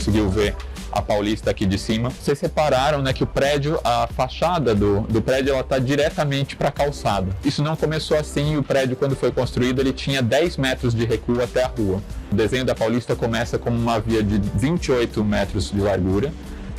conseguiu ver a Paulista aqui de cima. Vocês repararam, né, que o prédio, a fachada do prédio, ela está diretamente para a calçada. Isso não começou assim. O prédio, quando foi construído, ele tinha 10 metros de recuo até a rua. O desenho da Paulista começa como uma via de 28 metros de largura,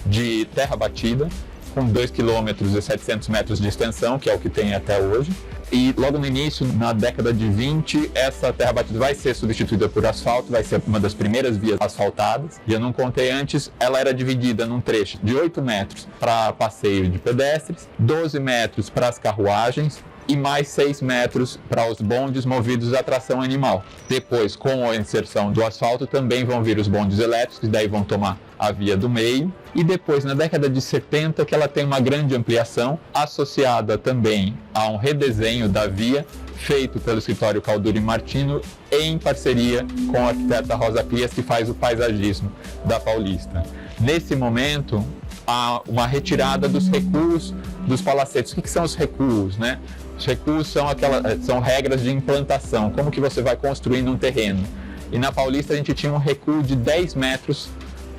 de terra batida, com 2 km e 700 metros de extensão, que é o que tem até hoje. E logo no início, na década de 20, essa terra batida vai ser substituída por asfalto, vai ser uma das primeiras vias asfaltadas. E eu não contei antes, ela era dividida num trecho de 8 metros para passeio de pedestres, 12 metros para as carruagens e mais 6 metros para os bondes movidos a tração animal. Depois, com a inserção do asfalto, também vão vir os bondes elétricos, que daí vão tomar a via do meio. E depois, na década de 70, que ela tem uma grande ampliação, associada também a um redesenho da via, feito pelo escritório Calduri Martino, em parceria com a arquiteta Rosa Clias, que faz o paisagismo da Paulista. Nesse momento, há uma retirada dos recuos dos palacetes. O que são os recuos, né? Os recuos são regras de implantação, como que você vai construir num terreno. E na Paulista a gente tinha um recuo de 10 metros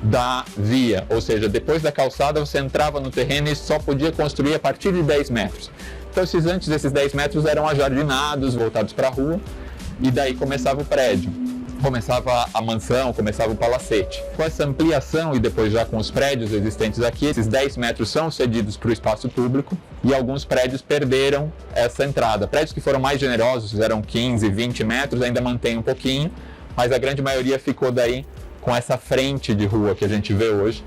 da via, ou seja, depois da calçada você entrava no terreno e só podia construir a partir de 10 metros. Então antes desses 10 metros eram ajardinados, voltados para a rua, e daí começava o prédio. Começava a mansão, começava o palacete. Com essa ampliação e depois já com os prédios existentes aqui, esses 10 metros são cedidos para o espaço público e alguns prédios perderam essa entrada. Prédios que foram mais generosos, fizeram 15, 20 metros, ainda mantém um pouquinho, mas a grande maioria ficou daí com essa frente de rua que a gente vê hoje.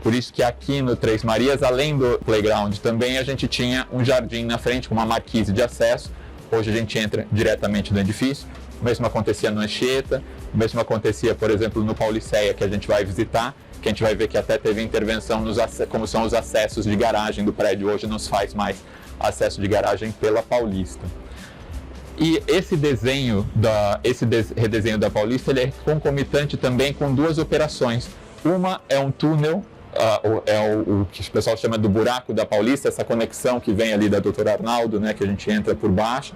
Por isso que aqui no Três Marias, além do playground também, a gente tinha um jardim na frente com uma marquise de acesso. Hoje a gente entra diretamente no edifício. O mesmo acontecia no Anchieta, o mesmo acontecia, por exemplo, no Pauliceia, que a gente vai visitar, que a gente vai ver que até teve intervenção como são os acessos de garagem do prédio. Hoje não se faz mais acesso de garagem pela Paulista. E esse redesenho da Paulista, ele é concomitante também com duas operações. Uma é um túnel, o que o pessoal chama do buraco da Paulista, essa conexão que vem ali da Dr. Arnaldo, né, que a gente entra por baixo,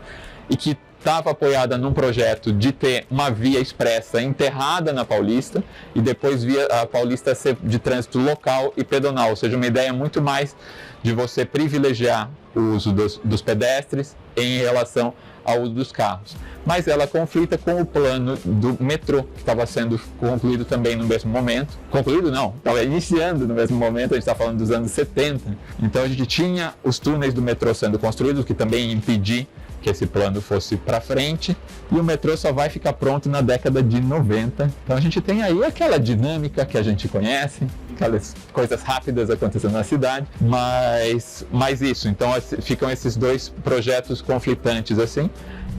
e que estava apoiada num projeto de ter uma via expressa enterrada na Paulista e depois via a Paulista ser de trânsito local e pedonal, ou seja, uma ideia muito mais de você privilegiar o uso dos pedestres em relação ao uso dos carros. Mas ela conflita com o plano do metrô, que estava sendo concluído também no mesmo momento. Concluído não, estava iniciando no mesmo momento, a gente está falando dos anos 70. Então a gente tinha os túneis do metrô sendo construídos, que também impedir que esse plano fosse para frente, e o metrô só vai ficar pronto na década de 90. Então a gente tem aí aquela dinâmica que a gente conhece, aquelas coisas rápidas acontecendo na cidade, mas isso, então ficam esses dois projetos conflitantes assim.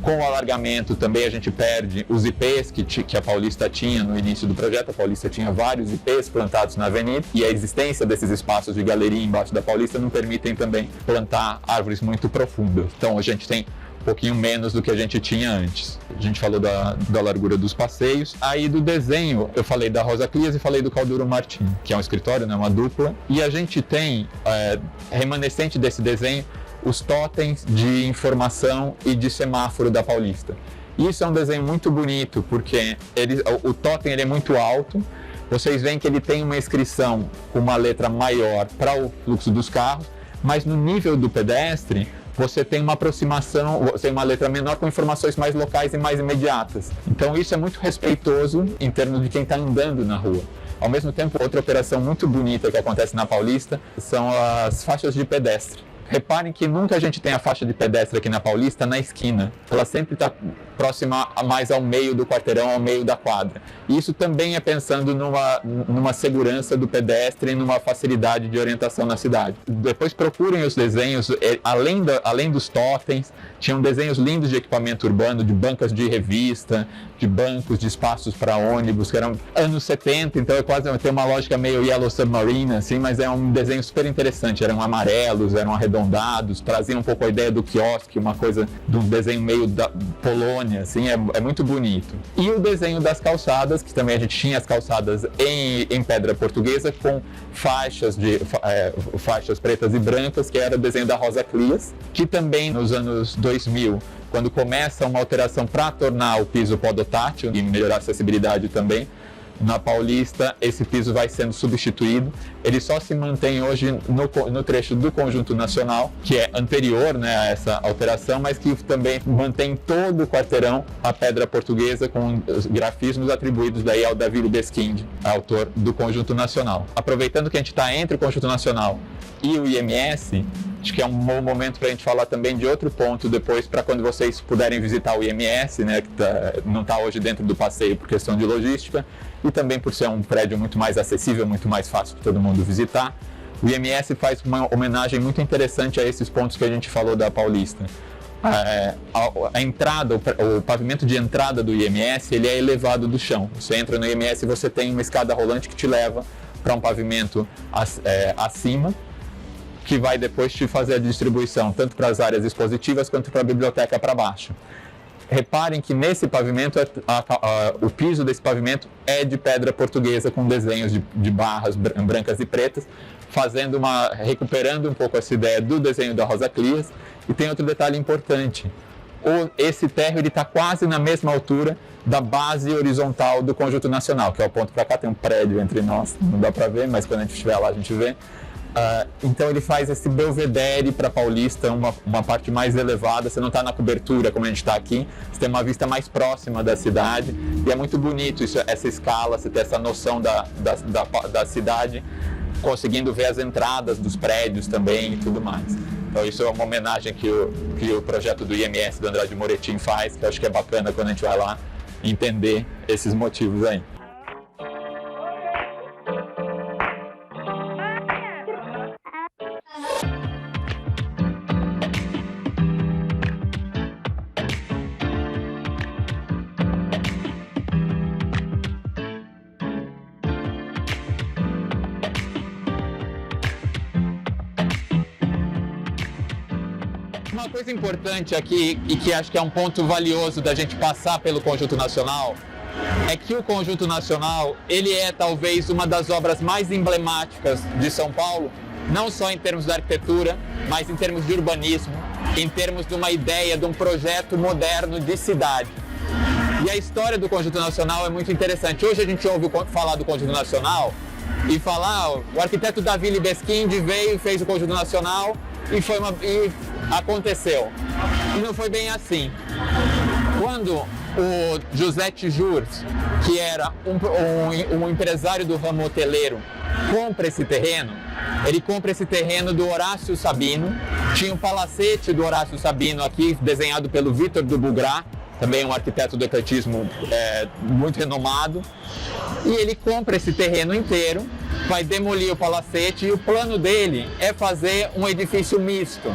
Com o alargamento também a gente perde os IPs que a Paulista tinha no início do projeto. A Paulista tinha vários IPs plantados na avenida e a existência desses espaços de galeria embaixo da Paulista não permitem também plantar árvores muito profundas. Então a gente tem um pouquinho menos do que a gente tinha antes. A gente falou da largura dos passeios. Aí do desenho, eu falei da Rosa Clias e falei do Calduri Martino, que é um escritório, né, uma dupla. E a gente tem, remanescente desse desenho, os totens de informação e de semáforo da Paulista. Isso é um desenho muito bonito, porque o totem ele é muito alto. Vocês veem que ele tem uma inscrição com uma letra maior para o fluxo dos carros, mas no nível do pedestre, você tem uma aproximação, você tem uma letra menor com informações mais locais e mais imediatas. Então isso é muito respeitoso em termos de quem está andando na rua. Ao mesmo tempo, outra operação muito bonita que acontece na Paulista são as faixas de pedestre. Reparem que nunca a gente tem a faixa de pedestre aqui na Paulista na esquina. Ela sempre está próxima mais ao meio do quarteirão, ao meio da quadra. E isso também é pensando numa segurança do pedestre e numa facilidade de orientação na cidade. Depois procurem os desenhos, além dos totens, tinham desenhos lindos de equipamento urbano, de bancas de revista, de bancos, de espaços para ônibus, que eram anos 70, então tem uma lógica meio Yellow Submarine, assim, mas é um desenho super interessante. Eram amarelos, eram arredondados, traziam um pouco a ideia do quiosque, uma coisa de um desenho meio da Polônia, assim, é muito bonito. E o desenho das calçadas, que também a gente tinha as calçadas em pedra portuguesa com faixas pretas e brancas, que era o desenho da Rosa Clias, que também nos anos 2000, quando começa uma alteração para tornar o piso podotátil e melhorar a acessibilidade também, na Paulista, esse piso vai sendo substituído. Ele só se mantém hoje no trecho do Conjunto Nacional, que é anterior, né, a essa alteração, mas que também mantém todo o quarteirão a pedra portuguesa com os grafismos atribuídos daí ao Davi Libeskind, autor do Conjunto Nacional. Aproveitando que a gente está entre o Conjunto Nacional e o IMS, acho que é um bom momento para a gente falar também de outro ponto depois, para quando vocês puderem visitar o IMS, né, que não está hoje dentro do passeio por questão de logística, e também por ser um prédio muito mais acessível, muito mais fácil de todo mundo visitar. O IMS faz uma homenagem muito interessante a esses pontos que a gente falou da Paulista. A entrada, o pavimento de entrada do IMS, ele é elevado do chão. Você entra no IMS e você tem uma escada rolante que te leva para um pavimento acima, que vai depois te fazer a distribuição tanto para as áreas expositivas quanto para a biblioteca para baixo. Reparem que nesse pavimento, o piso desse pavimento é de pedra portuguesa com desenhos de barras brancas e pretas, recuperando um pouco essa ideia do desenho da Rosa Clias. E tem outro detalhe importante: esse térreo está quase na mesma altura da base horizontal do Conjunto Nacional, que é o ponto para cá, tem um prédio entre nós, não dá para ver, mas quando a gente estiver lá a gente vê. Então ele faz esse belvedere para Paulista, uma parte mais elevada. Você não está na cobertura como a gente está aqui, você tem uma vista mais próxima da cidade, e é muito bonito essa escala, você ter essa noção da cidade, conseguindo ver as entradas dos prédios também e tudo mais. Então isso é uma homenagem que o projeto do IMS do Andrade Moretim faz, que eu acho que é bacana quando a gente vai lá entender esses motivos aí. Uma coisa importante aqui, e que acho que é um ponto valioso da gente passar pelo Conjunto Nacional, é que o Conjunto Nacional, ele é talvez uma das obras mais emblemáticas de São Paulo, não só em termos da arquitetura, mas em termos de urbanismo, em termos de uma ideia, de um projeto moderno de cidade. E a história do Conjunto Nacional é muito interessante. Hoje a gente ouve falar do Conjunto Nacional e falar, o arquiteto Davi Libeskind veio e fez o Conjunto Nacional e aconteceu. E não foi bem assim. Quando o José Tijurs, que era um empresário do ramo hoteleiro, compra esse terreno, ele compra esse terreno do Horácio Sabino. Tinha um palacete do Horácio Sabino aqui, desenhado pelo Vitor do Bugrá, também um arquiteto do ecletismo muito renomado. E ele compra esse terreno inteiro, vai demolir o palacete, e o plano dele é fazer um edifício misto,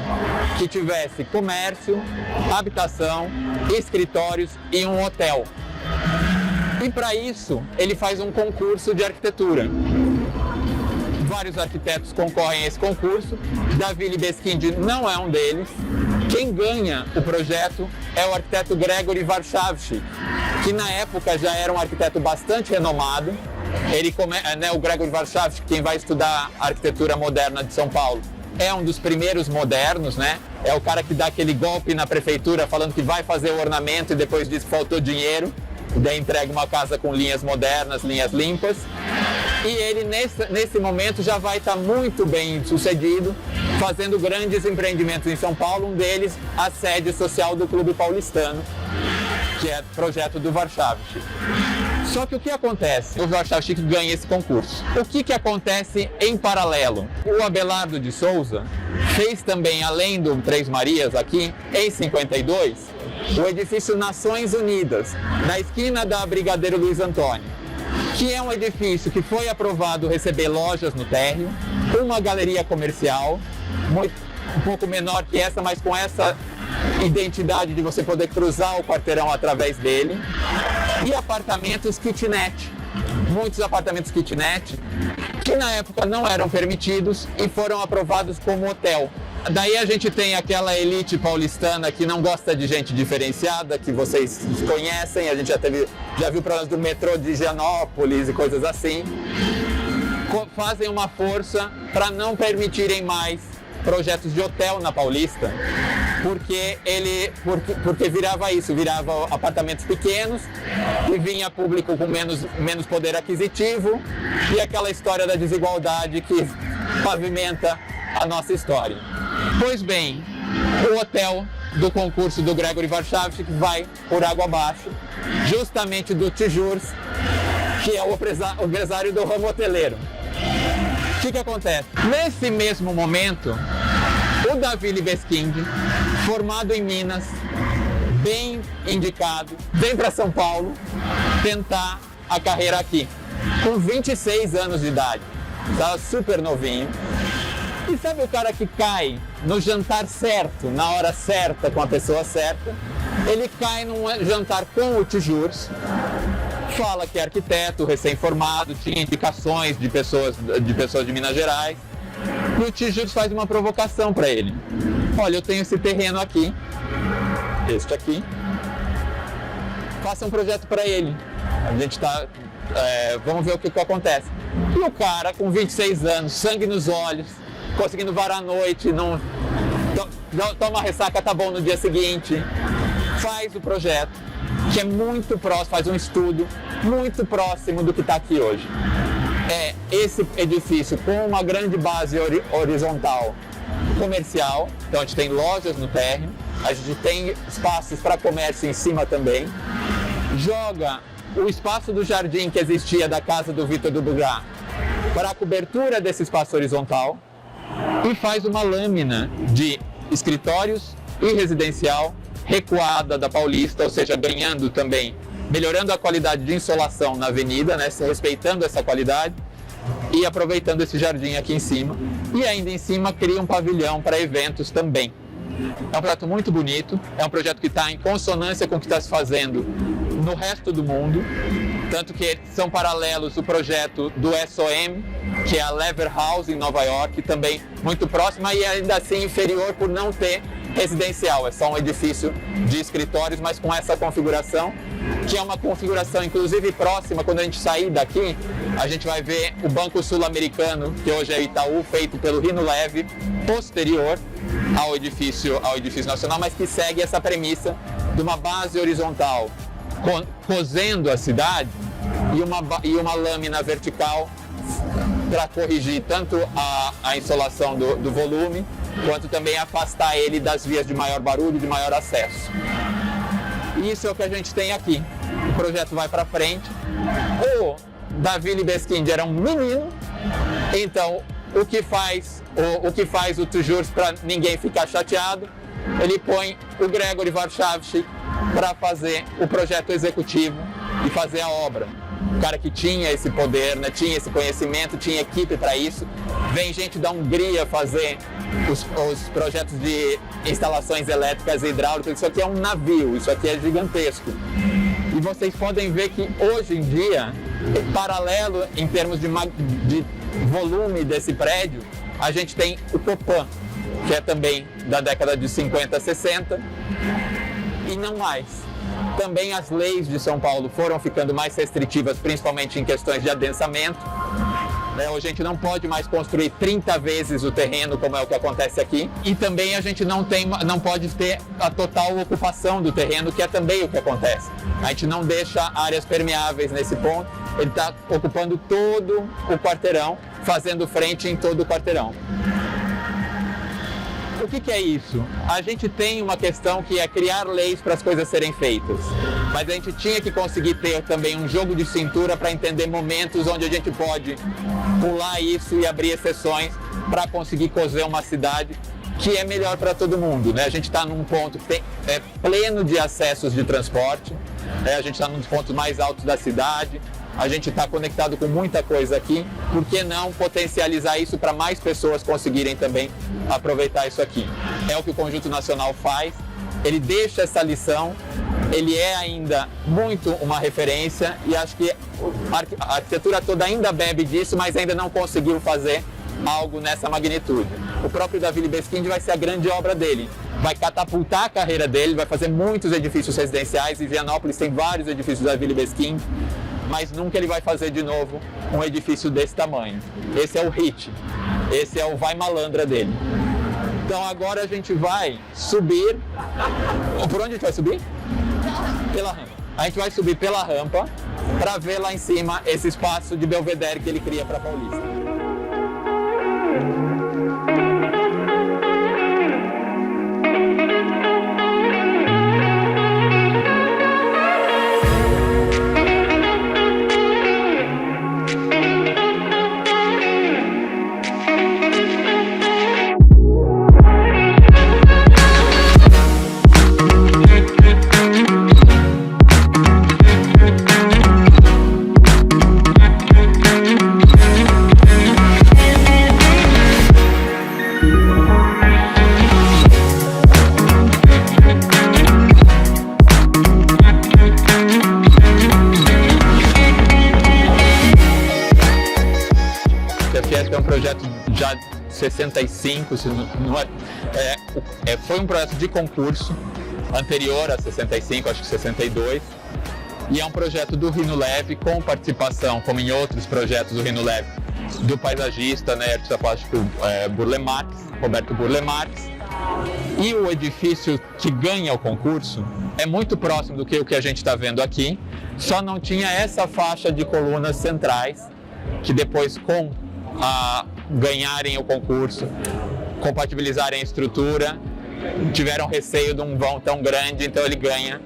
que tivesse comércio, habitação, escritórios e um hotel. E para isso, ele faz um concurso de arquitetura. Vários arquitetos concorrem a esse concurso, Davi Libeskind não é um deles. Quem ganha o projeto é o arquiteto Gregory Warszawski, que na época já era um arquiteto bastante renomado. O Gregory Warszawski, quem vai estudar a arquitetura moderna de São Paulo, é um dos primeiros modernos, né? É o cara que dá aquele golpe na prefeitura falando que vai fazer o ornamento e depois diz que faltou dinheiro, e daí entrega uma casa com linhas modernas, linhas limpas. E ele, nesse momento, já vai estar muito bem sucedido, fazendo grandes empreendimentos em São Paulo. Um deles, a sede social do Clube Paulistano, que é projeto do Warszawski. Só que o que acontece? O Warszawski ganha esse concurso. O que acontece em paralelo? O Abelardo de Souza fez também, além do Três Marias aqui, em 52, o edifício Nações Unidas, na esquina da Brigadeiro Luiz Antônio, que é um edifício que foi aprovado receber lojas no térreo, uma galeria comercial, um pouco menor que essa, mas com essa identidade de você poder cruzar o quarteirão através dele, e apartamentos kitnet, muitos apartamentos kitnet, que na época não eram permitidos e foram aprovados como hotel. Daí a gente tem aquela elite paulistana que não gosta de gente diferenciada, que vocês conhecem, a gente já viu problemas do metrô de Higienópolis e coisas assim. Fazem uma força para não permitirem mais projetos de hotel na Paulista. porque virava isso, virava apartamentos pequenos e vinha público com menos poder aquisitivo e aquela história da desigualdade que pavimenta a nossa história. Pois bem, o hotel do concurso do Gregory Warshawski vai por água abaixo, justamente do Tjurs, que é o empresário do ramo hoteleiro. O que acontece? Nesse mesmo momento, o Davi Libeskind, formado em Minas, bem indicado, vem para São Paulo tentar a carreira aqui, com 26 anos de idade, estava super novinho. E sabe o cara que cai no jantar certo, na hora certa, com a pessoa certa? Ele cai num jantar com o Tjurs, fala que é arquiteto, recém-formado, tinha indicações de pessoas de Minas Gerais. E o Tjurs faz uma provocação para ele. Olha, eu tenho esse terreno aqui, este aqui, faça um projeto para ele. A gente vamos ver o que acontece. E o cara, com 26 anos, sangue nos olhos, conseguindo varar a noite, toma ressaca, tá bom no dia seguinte, faz o projeto, que é muito próximo, faz um estudo muito próximo do que está aqui hoje. É esse edifício com uma grande base horizontal comercial, então a gente tem lojas no térreo, a gente tem espaços para comércio em cima também, joga o espaço do jardim que existia da casa do Vitor Dubugat para a cobertura desse espaço horizontal e faz uma lâmina de escritórios e residencial recuada da Paulista, ou seja, ganhando também, melhorando a qualidade de insolação na avenida, né, respeitando essa qualidade e aproveitando esse jardim aqui em cima. E ainda em cima cria um pavilhão para eventos também. É um projeto muito bonito, é um projeto que está em consonância com o que está se fazendo no resto do mundo, tanto que são paralelos o projeto do SOM, que é a Lever House em Nova York, também muito próxima e ainda assim inferior por não ter residencial, é só um edifício de escritórios, mas com essa configuração, que é uma configuração inclusive próxima. Quando a gente sair daqui, a gente vai ver o Banco Sul-Americano, que hoje é o Itaú, feito pelo Rino Leve, posterior ao edifício nacional, mas que segue essa premissa de uma base horizontal cosendo a cidade e uma lâmina vertical para corrigir tanto a insolação do volume, quanto também afastar ele das vias de maior barulho, de maior acesso. Isso é o que a gente tem aqui. O projeto vai para frente. O Davi Libeskind era um menino, então o que faz o Tjurs para ninguém ficar chateado? Ele põe o Gregory Warshawski para fazer o projeto executivo e fazer a obra. O cara que tinha esse poder, né, tinha esse conhecimento, tinha equipe para isso. Vem gente da Hungria fazer os projetos de instalações elétricas e hidráulicas. Isso aqui é um navio, isso aqui é gigantesco. E vocês podem ver que hoje em dia, paralelo em termos de volume desse prédio, a gente tem o Copan, que é também da década de 50, 60, e não mais. Também as leis de São Paulo foram ficando mais restritivas, principalmente em questões de adensamento. Hoje a gente não pode mais construir 30 vezes o terreno, como é o que acontece aqui. E também a gente não pode ter a total ocupação do terreno, que é também o que acontece. A gente não deixa áreas permeáveis nesse ponto. Ele está ocupando todo o quarteirão, fazendo frente em todo o quarteirão. O que é isso? A gente tem uma questão que é criar leis para as coisas serem feitas, mas a gente tinha que conseguir ter também um jogo de cintura para entender momentos onde a gente pode pular isso e abrir exceções para conseguir cozer uma cidade que é melhor para todo mundo, né? A gente está num ponto que é pleno de acessos de transporte, a gente está num dos pontos mais altos da cidade. A gente está conectado com muita coisa aqui, por que não potencializar isso para mais pessoas conseguirem também aproveitar isso aqui? É o que o Conjunto Nacional faz, ele deixa essa lição, ele é ainda muito uma referência e acho que a arquitetura toda ainda bebe disso, mas ainda não conseguiu fazer algo nessa magnitude. O próprio Davi Libeskind vai ser a grande obra dele, vai catapultar a carreira dele, vai fazer muitos edifícios residenciais, em Vianópolis tem vários edifícios do Davi Libeskind, mas nunca ele vai fazer de novo um edifício desse tamanho. Esse é o hit, esse é o vai malandra dele. Então agora a gente vai subir. Por onde a gente vai subir? Pela rampa. A gente vai subir pela rampa para ver lá em cima esse espaço de belvedere que ele cria para Paulista. É um projeto já de 65, foi um projeto de concurso anterior a 65, acho que 62, e é um projeto do Rino Leve com participação, como em outros projetos do Rino Leve, do paisagista, né, artista plástico Roberto Burle Marx, e o edifício que ganha o concurso é muito próximo do que o que a gente está vendo aqui, só não tinha essa faixa de colunas centrais, que depois ganharem o concurso, compatibilizarem a estrutura, tiveram receio de um vão tão grande, então ele ganha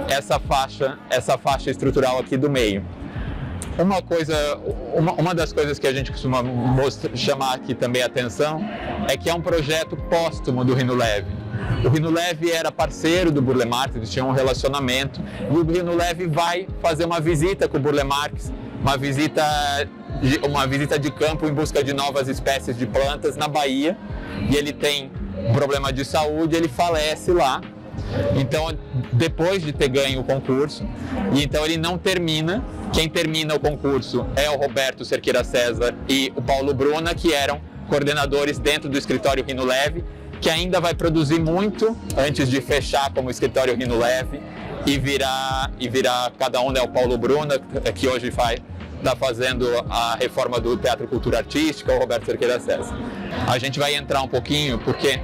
essa faixa estrutural aqui do meio. Uma das coisas que a gente costuma chamar aqui também a atenção é que é um projeto póstumo do Rino Leve. O Rino Leve era parceiro do Burle Marx, eles tinham um relacionamento, e o Rino Leve vai fazer uma visita com o Burle Marx, uma visita de campo em busca de novas espécies de plantas na Bahia, e ele tem um problema de saúde, ele falece lá. Então, depois de ter ganho o concurso, e então ele não termina. Quem termina o concurso é o Roberto Cerqueira César e o Paulo Bruna, que eram coordenadores dentro do escritório Rino Leve, que ainda vai produzir muito antes de fechar como escritório Rino Leve e virar cada um, né, o Paulo Bruna, que hoje está fazendo a reforma do Teatro Cultura Artística, o Roberto Cerqueira César. A gente vai entrar um pouquinho, porque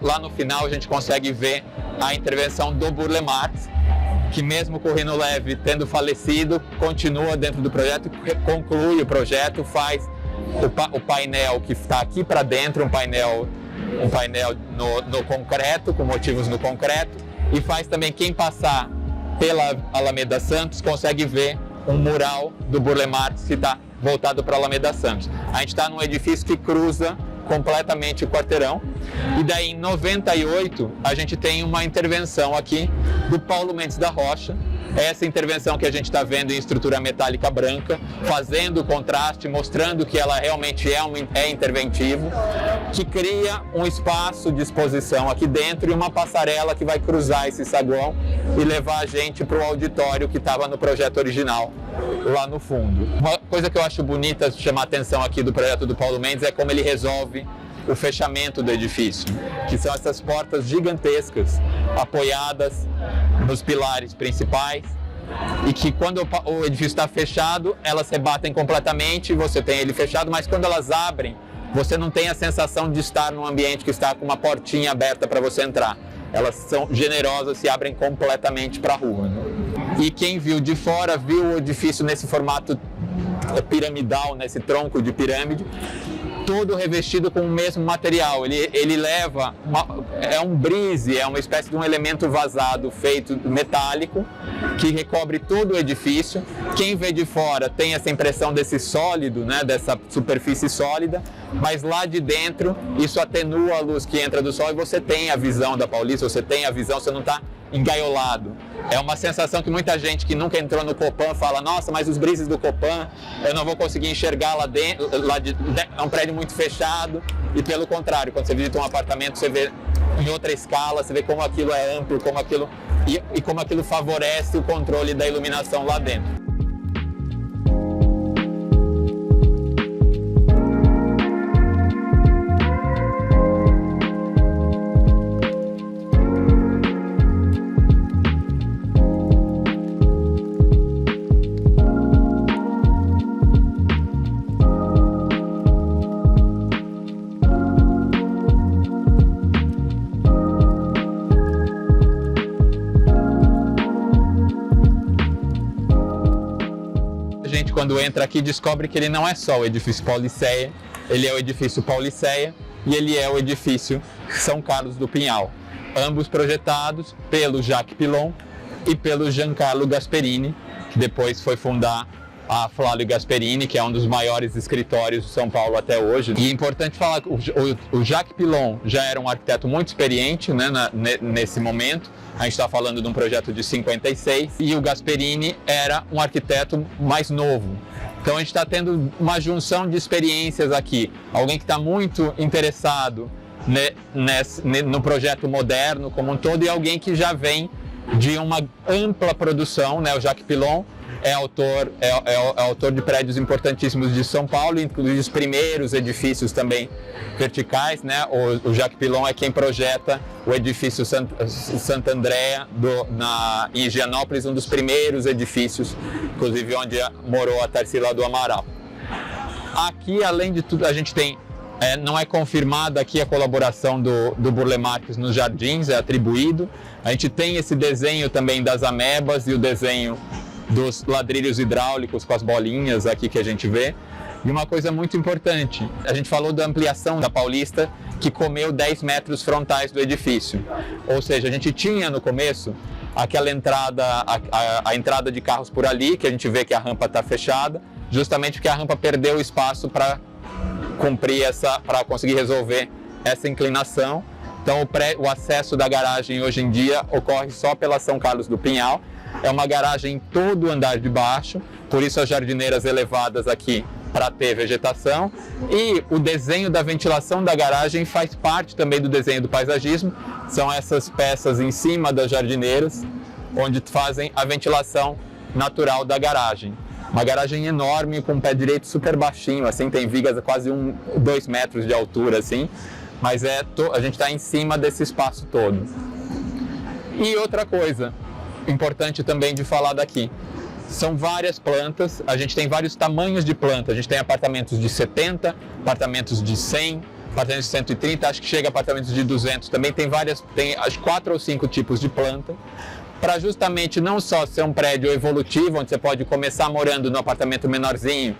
lá no final a gente consegue ver a intervenção do Burle Marx, que mesmo com o Rino Leve tendo falecido, continua dentro do projeto, conclui o projeto, faz o painel que está aqui para dentro, um painel no concreto, com motivos no concreto, e faz também, quem passar pela Alameda Santos consegue ver um mural do Burle Marx que está voltado para a Alameda Santos. A gente está num edifício que cruza completamente o quarteirão, e daí em 98 a gente tem uma intervenção aqui do Paulo Mendes da Rocha, essa intervenção que a gente está vendo em estrutura metálica branca, fazendo o contraste, mostrando que ela realmente é interventivo, que cria um espaço de exposição aqui dentro e uma passarela que vai cruzar esse saguão e levar a gente para o auditório que estava no projeto original, lá no fundo. Uma coisa que eu acho bonita, chamar a atenção aqui do projeto do Paulo Mendes, é como ele resolve o fechamento do edifício, que são essas portas gigantescas, apoiadas nos pilares principais, e que quando o edifício está fechado, elas rebatem completamente, você tem ele fechado, mas quando elas abrem, você não tem a sensação de estar num ambiente que está com uma portinha aberta para você entrar. Elas são generosas, se abrem completamente para a rua. E quem viu de fora, viu o edifício nesse formato piramidal, nesse tronco de pirâmide, todo revestido com o mesmo material. Ele leva, é um brise, é uma espécie de um elemento vazado feito metálico, que recobre todo o edifício. Quem vê de fora tem essa impressão desse sólido, né, dessa superfície sólida, mas lá de dentro isso atenua a luz que entra do sol e você tem a visão da Paulista, você não está engaiolado. É uma sensação que muita gente que nunca entrou no Copan fala: nossa, mas os brises do Copan eu não vou conseguir enxergar lá dentro, é um prédio muito fechado. E pelo contrário, quando você visita um apartamento, você vê em outra escala, você vê como aquilo é amplo, como aquilo favorece o controle da iluminação lá dentro. quando entra aqui, descobre que ele não é só o edifício Pauliceia, ele é o edifício Pauliceia e ele é o edifício São Carlos do Pinhal, ambos projetados pelo Jacques Pilon e pelo Giancarlo Gasperini, que depois foi fundar a Flávio Gasperini, que é um dos maiores escritórios de São Paulo até hoje. E é importante falar que o Jacques Pilon já era um arquiteto muito experiente, né, nesse momento. A gente está falando de um projeto de 56, e o Gasperini era um arquiteto mais novo. Então a gente está tendo uma junção de experiências aqui. Alguém que está muito interessado no projeto moderno como um todo, e alguém que já vem de uma ampla produção, né? O Jacques Pilon é autor de prédios importantíssimos de São Paulo, inclusive os primeiros edifícios também verticais, né? O Jacques Pilon é quem projeta o edifício Santa Andrea em Higienópolis, um dos primeiros edifícios, inclusive onde morou a Tarsila do Amaral. Aqui, além de tudo, a gente tem, não é confirmada aqui a colaboração do Burle Marx nos jardins, é atribuído. A gente tem esse desenho também das amebas e o desenho dos ladrilhos hidráulicos com as bolinhas aqui que a gente vê. E uma coisa muito importante, a gente falou da ampliação da Paulista, que comeu 10 metros frontais do edifício. Ou seja, a gente tinha no começo aquela entrada, a entrada de carros por ali, que a gente vê que a rampa está fechada, justamente porque a rampa perdeu o espaço para para conseguir resolver essa inclinação. Então o acesso da garagem hoje em dia ocorre só pela São Carlos do Pinhal. É uma garagem em todo o andar de baixo, por isso as jardineiras elevadas aqui para ter vegetação. E o desenho da ventilação da garagem faz parte também do desenho do paisagismo. São essas peças em cima das jardineiras, onde fazem a ventilação natural da garagem. Uma garagem enorme, com o pé direito super baixinho, assim, tem vigas a quase 2 metros de altura, assim, mas a gente está em cima desse espaço todo. E outra coisa importante também de falar daqui, são várias plantas, a gente tem vários tamanhos de planta, a gente tem apartamentos de 70, apartamentos de 100, apartamentos de 130, acho que chega a apartamentos de 200, também tem acho 4 ou 5 tipos de planta, para justamente não só ser um prédio evolutivo, onde você pode começar morando no apartamento menorzinho,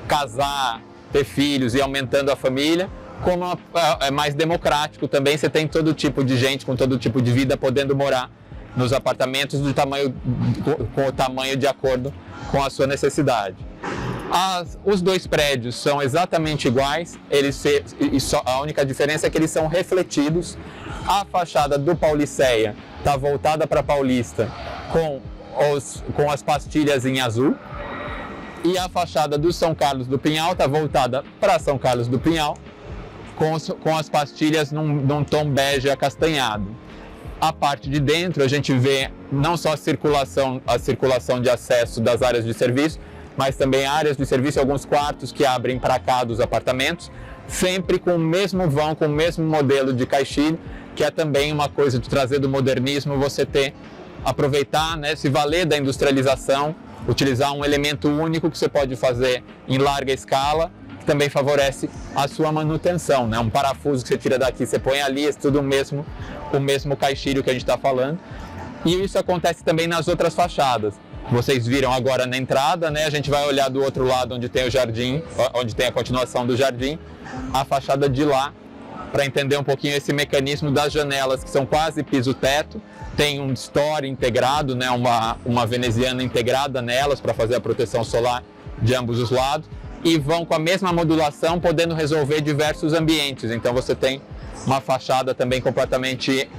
casar, ter filhos e aumentando a família, como é mais democrático também, você tem todo tipo de gente com todo tipo de vida podendo morar nos apartamentos com o tamanho de acordo com a sua necessidade. Os dois prédios são exatamente iguais, a única diferença é que eles são refletidos. A fachada do Pauliceia está voltada para Paulista com as pastilhas em azul, e a fachada do São Carlos do Pinhal está voltada para São Carlos do Pinhal com as pastilhas num tom bege acastanhado. A parte de dentro a gente vê não só a circulação de acesso das áreas de serviço, mas também áreas de serviço, alguns quartos que abrem para cá dos apartamentos, sempre com o mesmo vão, com o mesmo modelo de caixilho, que é também uma coisa de trazer do modernismo, você aproveitar, né, se valer da industrialização, utilizar um elemento único que você pode fazer em larga escala, que também favorece a sua manutenção, né? Um parafuso que você tira daqui, você põe ali, é tudo o mesmo caixilho que a gente está falando. E isso acontece também nas outras fachadas. Vocês viram agora na entrada, né? A gente vai olhar do outro lado onde tem o jardim, onde tem a continuação do jardim, a fachada de lá, para entender um pouquinho esse mecanismo das janelas, que são quase piso-teto, tem um store integrado, né? Uma veneziana integrada nelas para fazer a proteção solar de ambos os lados, e vão com a mesma modulação, podendo resolver diversos ambientes. Então você tem uma fachada também completamente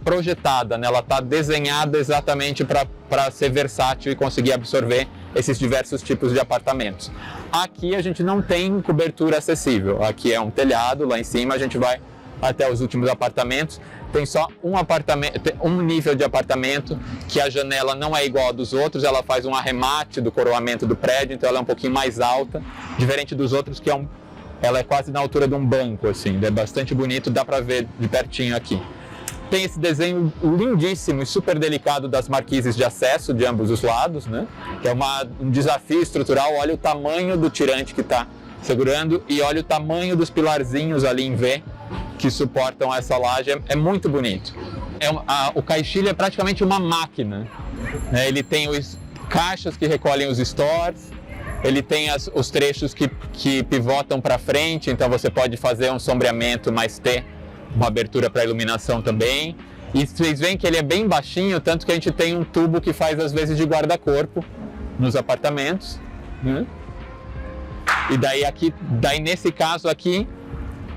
projetada, né? Ela está desenhada exatamente para ser versátil e conseguir absorver esses diversos tipos de apartamentos. Aqui a gente não tem cobertura acessível, aqui é um telhado, lá em cima a gente vai até os últimos apartamentos, tem só um nível de apartamento, que a janela não é igual a dos outros, ela faz um arremate do coroamento do prédio, então ela é um pouquinho mais alta, diferente dos outros que ela é quase na altura de um banco, assim, é bastante bonito, dá para ver de pertinho aqui. Tem esse desenho lindíssimo e super delicado das marquises de acesso de ambos os lados, né? Que é um desafio estrutural. Olha o tamanho do tirante que está segurando e olha o tamanho dos pilarzinhos ali em V que suportam essa laje. É muito bonito. O caixilho é praticamente uma máquina, né? Ele tem os caixas que recolhem os stores, Ele tem os trechos que pivotam para frente, então você pode fazer um sombreamento, mas ter uma abertura para iluminação também. E vocês veem que ele é bem baixinho, tanto que a gente tem um tubo que faz às vezes de guarda-corpo nos apartamentos, né? E daí nesse caso aqui,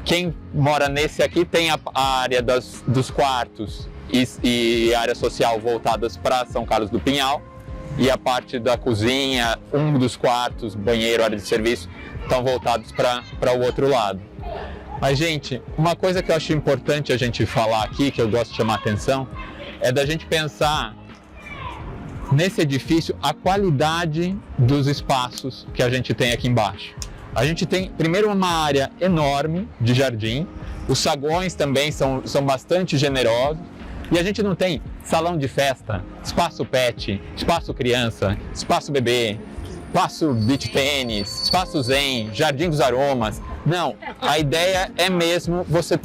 quem mora nesse aqui tem a área dos quartos e área social voltadas para São Carlos do Pinhal, e a parte da cozinha, um dos quartos, banheiro, área de serviço, estão voltados para o outro lado. Mas, gente, uma coisa que eu acho importante a gente falar aqui, que eu gosto de chamar a atenção, é da gente pensar nesse edifício a qualidade dos espaços que a gente tem aqui embaixo. A gente tem, primeiro, uma área enorme de jardim, os saguões também são bastante generosos, e a gente não tem salão de festa, espaço pet, espaço criança, espaço bebê, espaço beach tênis, espaço zen, jardim dos aromas. Não, a ideia é mesmo você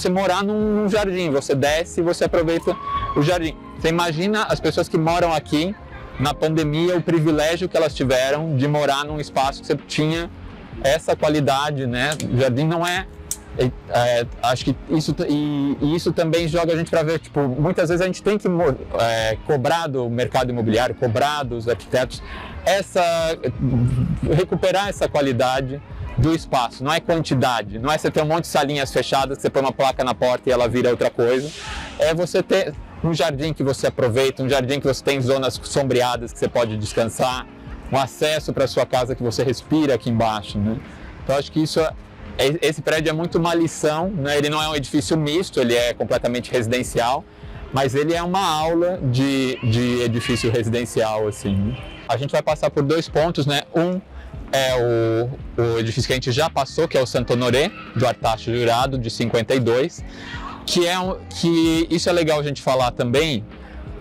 morar num jardim, você desce e você aproveita o jardim. Você imagina as pessoas que moram aqui na pandemia, o privilégio que elas tiveram de morar num espaço que você tinha essa qualidade, né? O jardim não acho que isso também joga a gente para ver, tipo, muitas vezes a gente tem que cobrar do mercado imobiliário, cobrar dos arquitetos, recuperar essa qualidade do espaço. Não é quantidade, não é você ter um monte de salinhas fechadas, que você põe uma placa na porta e ela vira outra coisa. É você ter um jardim que você aproveita, um jardim que você tem zonas sombreadas que você pode descansar, um acesso para a sua casa que você respira aqui embaixo, né? Então acho que esse prédio é muito uma lição, né? Ele não é um edifício misto, ele é completamente residencial, mas ele é uma aula de edifício residencial, assim. A gente vai passar por 2 pontos, né? Um é o edifício que a gente já passou, que é o Santo Honoré, do Artacho Jurado, de 52, que isso é legal a gente falar também.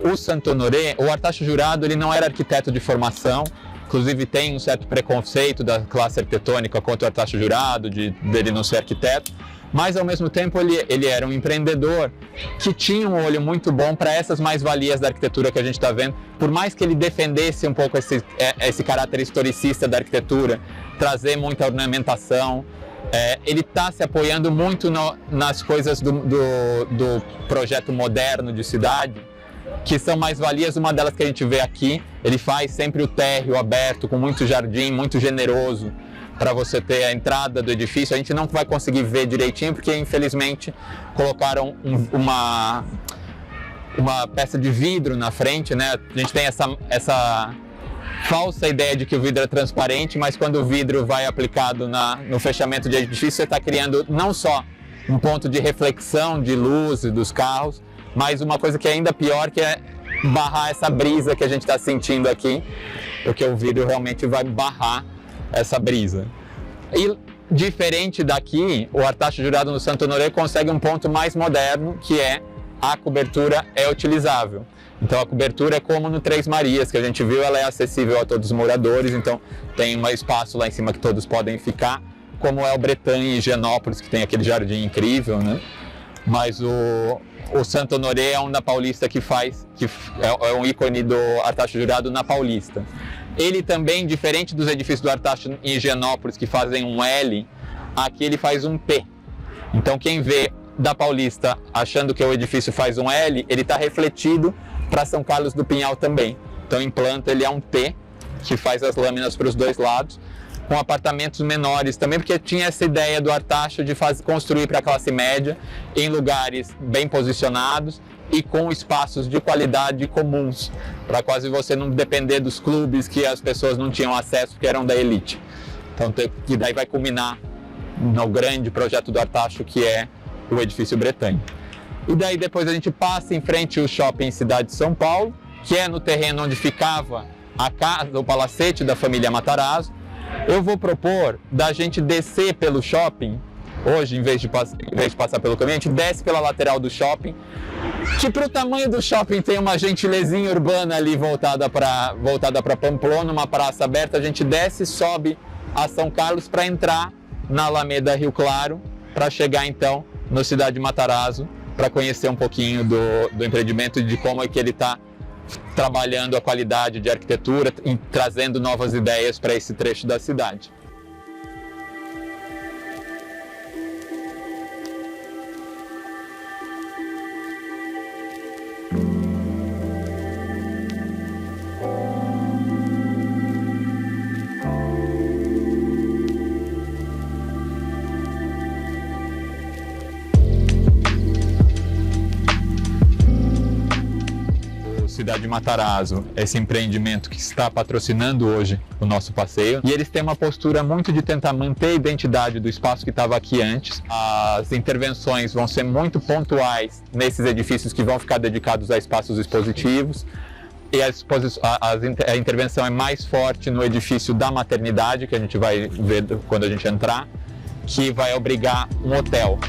O Santo Honoré, o Artacho Jurado, ele não era arquiteto de formação, inclusive tem um certo preconceito da classe arquitetônica contra o Artacho Jurado, dele não ser arquiteto, mas ao mesmo tempo ele era um empreendedor que tinha um olho muito bom para essas mais-valias da arquitetura que a gente está vendo. Por mais que ele defendesse um pouco esse caráter historicista da arquitetura, trazer muita ornamentação, ele está se apoiando muito nas coisas do projeto moderno de cidade, que são mais-valias. Uma delas que a gente vê aqui, ele faz sempre o térreo aberto, com muito jardim, muito generoso, para você ter a entrada do edifício. A gente não vai conseguir ver direitinho, porque infelizmente colocaram uma peça de vidro na frente, né? A gente tem essa falsa ideia de que o vidro é transparente, mas quando o vidro vai aplicado no fechamento de edifício, você está criando não só um ponto de reflexão de luz dos carros, mas uma coisa que é ainda pior, que é barrar essa brisa que a gente está sentindo aqui, porque o vidro realmente vai barrar essa brisa. E diferente daqui, o Artacho Jurado no Santo Honoré consegue um ponto mais moderno, que é a cobertura é utilizável. Então a cobertura é como no Três Marias, que a gente viu, ela é acessível a todos os moradores, então tem um espaço lá em cima que todos podem ficar, como é o Bretanha e Higienópolis, que tem aquele jardim incrível, né? Mas o Santo Honoré é um da Paulista que é um ícone do Artacho Jurado na Paulista. Ele também, diferente dos edifícios do Artacho em Higienópolis, que fazem um L, aqui ele faz um P. Então quem vê da Paulista achando que o edifício faz um L, ele está refletido para São Carlos do Pinhal também. Então em planta ele é um T, que faz as lâminas para os dois lados, com apartamentos menores também, porque tinha essa ideia do Artacho de construir para a classe média em lugares bem posicionados e com espaços de qualidade comuns, para quase você não depender dos clubes que as pessoas não tinham acesso, porque eram da elite. Então, que daí vai culminar no grande projeto do Artacho, que é o edifício Bretanha. E daí depois a gente passa em frente ao shopping Cidade de São Paulo, que é no terreno onde ficava a casa, o palacete da família Matarazzo. Eu vou propor da gente descer pelo shopping, hoje, em vez de passar pelo caminho, a gente desce pela lateral do shopping, que para o tamanho do shopping tem uma gentilezinha urbana ali voltada para Pamplona, uma praça aberta. A gente desce e sobe a São Carlos para entrar na Alameda Rio Claro, para chegar então no Cidade Matarazzo, para conhecer um pouquinho do empreendimento e de como é que ele está trabalhando a qualidade de arquitetura e trazendo novas ideias para esse trecho da cidade. Cidade Matarazzo, esse empreendimento que está patrocinando hoje o nosso passeio, e eles têm uma postura muito de tentar manter a identidade do espaço que estava aqui antes. As intervenções vão ser muito pontuais nesses edifícios que vão ficar dedicados a espaços expositivos, e a intervenção é mais forte no edifício da maternidade, que a gente vai ver quando a gente entrar, que vai abrigar um hotel.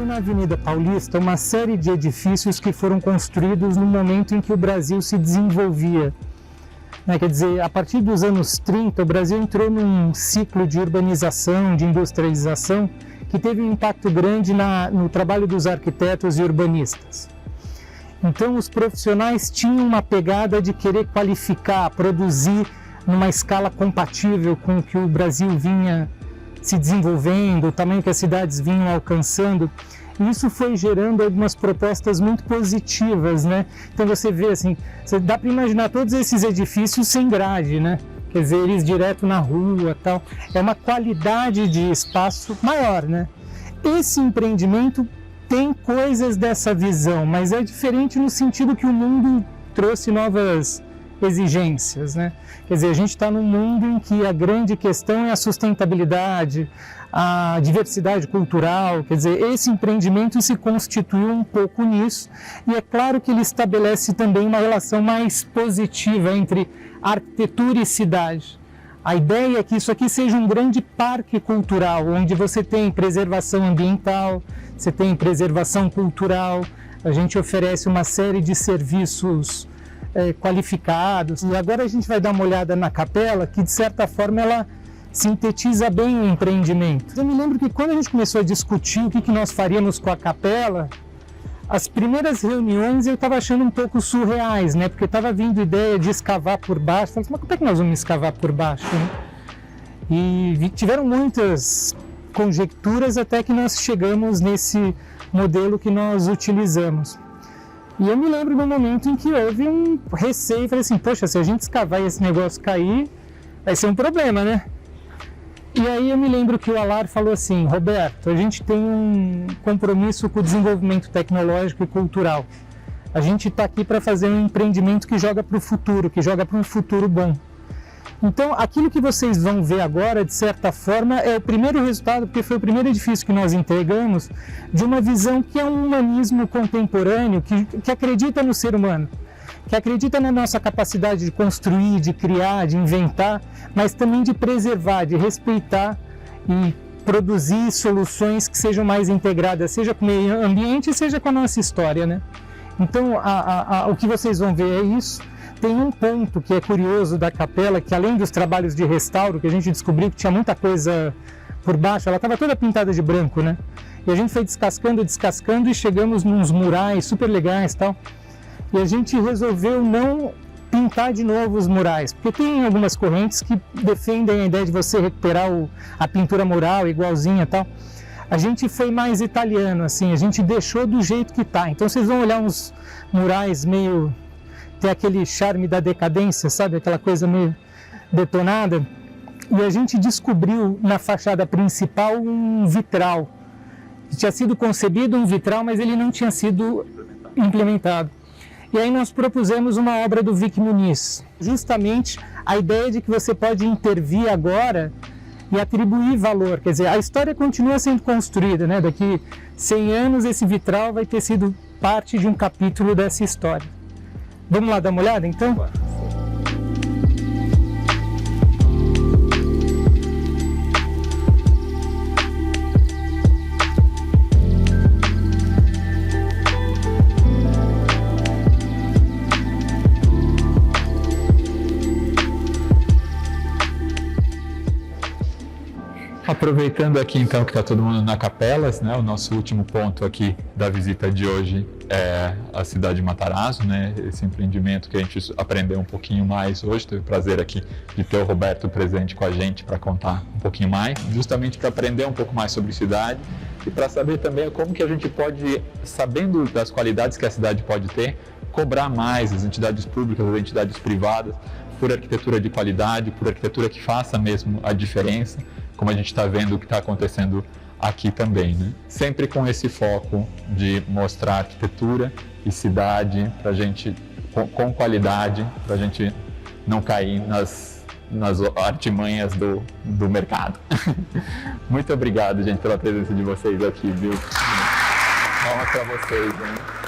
Na Avenida Paulista, uma série de edifícios que foram construídos no momento em que o Brasil se desenvolvia. Quer dizer, a partir dos anos 30, o Brasil entrou num ciclo de urbanização, de industrialização, que teve um impacto grande no trabalho dos arquitetos e urbanistas. Então, os profissionais tinham uma pegada de querer qualificar, produzir numa escala compatível com o que o Brasil vinha se desenvolvendo, o tamanho que as cidades vinham alcançando. E isso foi gerando algumas propostas muito positivas, né? Então você vê assim, dá para imaginar todos esses edifícios sem grade, né? Quer dizer, eles direto na rua, tal. É uma qualidade de espaço maior, né? Esse empreendimento tem coisas dessa visão, mas é diferente no sentido que o mundo trouxe novas exigências, né? Quer dizer, a gente está num mundo em que a grande questão é a sustentabilidade, a diversidade cultural. Quer dizer, esse empreendimento se constituiu um pouco nisso, e é claro que ele estabelece também uma relação mais positiva entre arquitetura e cidade. A ideia é que isso aqui seja um grande parque cultural, onde você tem preservação ambiental, você tem preservação cultural, a gente oferece uma série de serviços qualificados. E agora a gente vai dar uma olhada na capela, que de certa forma ela sintetiza bem o empreendimento. Eu me lembro que quando a gente começou a discutir o que nós faríamos com a capela, as primeiras reuniões eu estava achando um pouco surreais, né? Porque estava vindo ideia de escavar por baixo. Falei, mas como é que nós vamos escavar por baixo, né? E tiveram muitas conjecturas até que nós chegamos nesse modelo que nós utilizamos. E eu me lembro do momento em que houve um receio, falei assim, poxa, se a gente escavar e esse negócio cair, vai ser um problema, né? E aí eu me lembro que o Alar falou assim, Roberto, a gente tem um compromisso com o desenvolvimento tecnológico e cultural. A gente está aqui para fazer um empreendimento que joga para o futuro, que joga para um futuro bom. Então, aquilo que vocês vão ver agora, de certa forma, é o primeiro resultado, porque foi o primeiro edifício que nós entregamos, de uma visão que é um humanismo contemporâneo, que acredita no ser humano, que acredita na nossa capacidade de construir, de criar, de inventar, mas também de preservar, de respeitar e produzir soluções que sejam mais integradas, seja com o meio ambiente, seja com a nossa história, né? Então, o que vocês vão ver é isso. Tem um ponto que é curioso da capela, que além dos trabalhos de restauro, que a gente descobriu que tinha muita coisa por baixo, ela estava toda pintada de branco, né? E a gente foi descascando e chegamos nos murais super legais e tal. E a gente resolveu não pintar de novo os murais, porque tem algumas correntes que defendem a ideia de você recuperar a pintura mural igualzinha e tal. A gente foi mais italiano, assim, a gente deixou do jeito que tá. Então vocês vão olhar uns murais meio... tem aquele charme da decadência, sabe? Aquela coisa meio detonada. E a gente descobriu na fachada principal um vitral. Tinha sido concebido um vitral, mas ele não tinha sido implementado. E aí nós propusemos uma obra do Vic Muniz. Justamente a ideia de que você pode intervir agora e atribuir valor. Quer dizer, a história continua sendo construída, né? Daqui 100 anos esse vitral vai ter sido parte de um capítulo dessa história. Vamos lá dar uma olhada, então? Aproveitando aqui então que está todo mundo na Capelas, né? O nosso último ponto aqui da visita de hoje é a cidade de Matarazzo, né? Esse empreendimento que a gente aprendeu um pouquinho mais hoje. Teve o prazer aqui de ter o Roberto presente com a gente para contar um pouquinho mais, justamente para aprender um pouco mais sobre cidade e para saber também como que a gente pode, sabendo das qualidades que a cidade pode ter, cobrar mais as entidades públicas, as entidades privadas, por arquitetura de qualidade, por arquitetura que faça mesmo a diferença, como a gente está vendo o que está acontecendo aqui também, né? Sempre com esse foco de mostrar arquitetura e cidade para a gente com qualidade, para a gente não cair nas artimanhas do mercado. Muito obrigado, gente, pela presença de vocês aqui, viu? Palmas para vocês, hein?